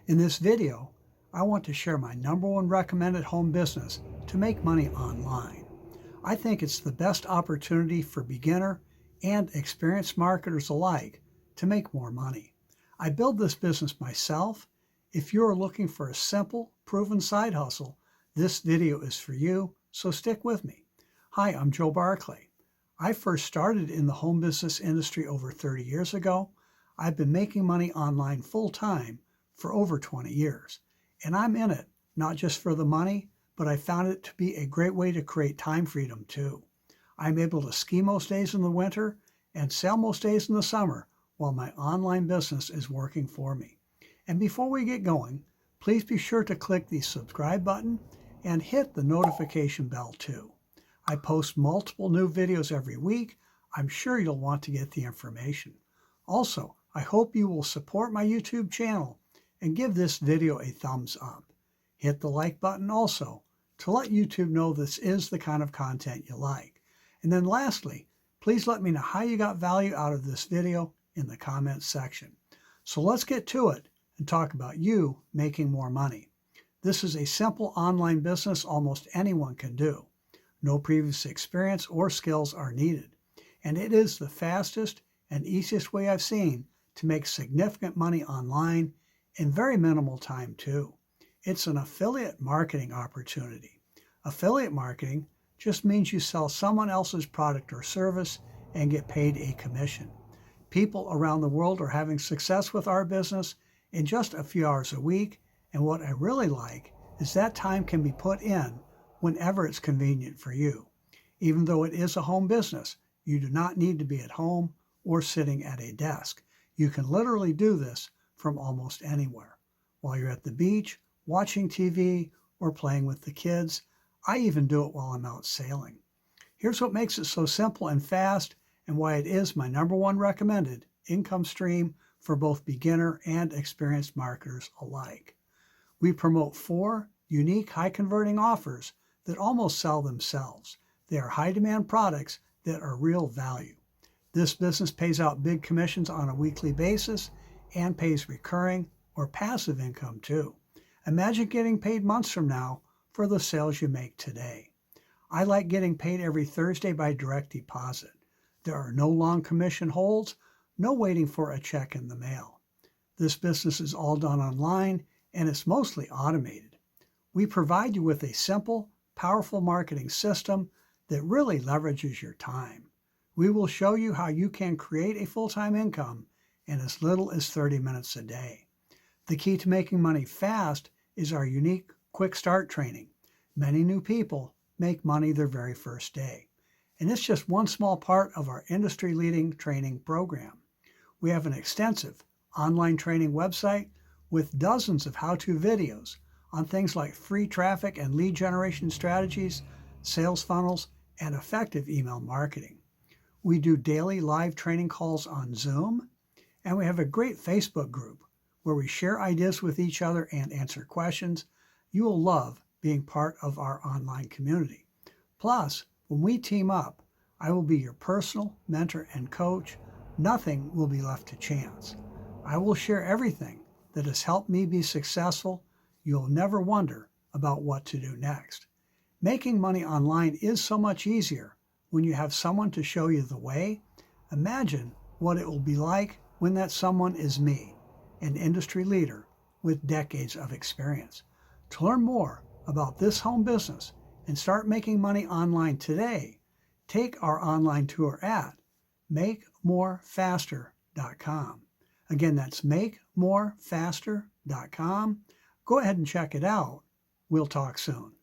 In this video, I want to share my #1 recommended home business to make money online. I think it's the best opportunity for beginner and experienced marketers alike to make more money. I build this business myself. If you're looking for a simple, proven side hustle, this video is for you, so stick with me. Hi, I'm Joe Barclay. I first started in the home business industry over 30 years ago. I've been making money online full-time for over 20 years, and I'm in it not just for the money, but I found it to be a great way to create time freedom too. I'm able to ski most days in the winter and sail most days in the summer while my online business is working for me. And before we get going, please be sure to click the subscribe button and hit the notification bell too. I post multiple new videos every week. I'm sure you'll want to get the information. Also, I hope you will support my YouTube channel and give this video a thumbs up. Hit the like button also to let YouTube know this is the kind of content you like. And then lastly, please let me know how you got value out of this video in the comments section. So let's get to it and talk about you making more money. This is a simple online business almost anyone can do. No previous experience or skills are needed. And it is the fastest and easiest way I've seen to make significant money online in very minimal time too. It's an affiliate marketing opportunity. Affiliate marketing just means you sell someone else's product or service and get paid a commission. People around the world are having success with our business in just a few hours a week, and what I really like is that time can be put in whenever it's convenient for you. Even though it is a home business, you do not need to be at home or sitting at a desk. You can literally do this from almost anywhere. While you're at the beach, watching TV, or playing with the kids. I even do it while I'm out sailing. Here's what makes it so simple and fast and why it is my #1 recommended income stream for both beginner and experienced marketers alike. We promote 4 unique high-converting offers that almost sell themselves. They are high-demand products that are real value. This business pays out big commissions on a weekly basis and pays recurring or passive income too. Imagine getting paid months from now for the sales you make today. I like getting paid every Thursday by direct deposit. There are no long commission holds, no waiting for a check in the mail. This business is all done online and it's mostly automated. We provide you with a simple, powerful marketing system that really leverages your time. We will show you how you can create a full-time income in as little as 30 minutes a day. The key to making money fast is our unique quick start training. Many new people make money their very first day. And it's just one small part of our industry-leading training program. We have an extensive online training website with dozens of how-to videos on things like free traffic and lead generation strategies, sales funnels, and effective email marketing. We do daily live training calls on Zoom, and we have a great Facebook group where we share ideas with each other and answer questions. You will love being part of our online community. Plus, when we team up, I will be your personal mentor and coach. Nothing will be left to chance. I will share everything that has helped me be successful. You'll never wonder about what to do next. Making money online is so much easier when you have someone to show you the way. Imagine what it will be like when that someone is me, an industry leader with decades of experience. To learn more about this home business and start making money online today, take our online tour at makemorefaster.com. Again, that's makemorefaster.com. Go ahead and check it out. We'll talk soon.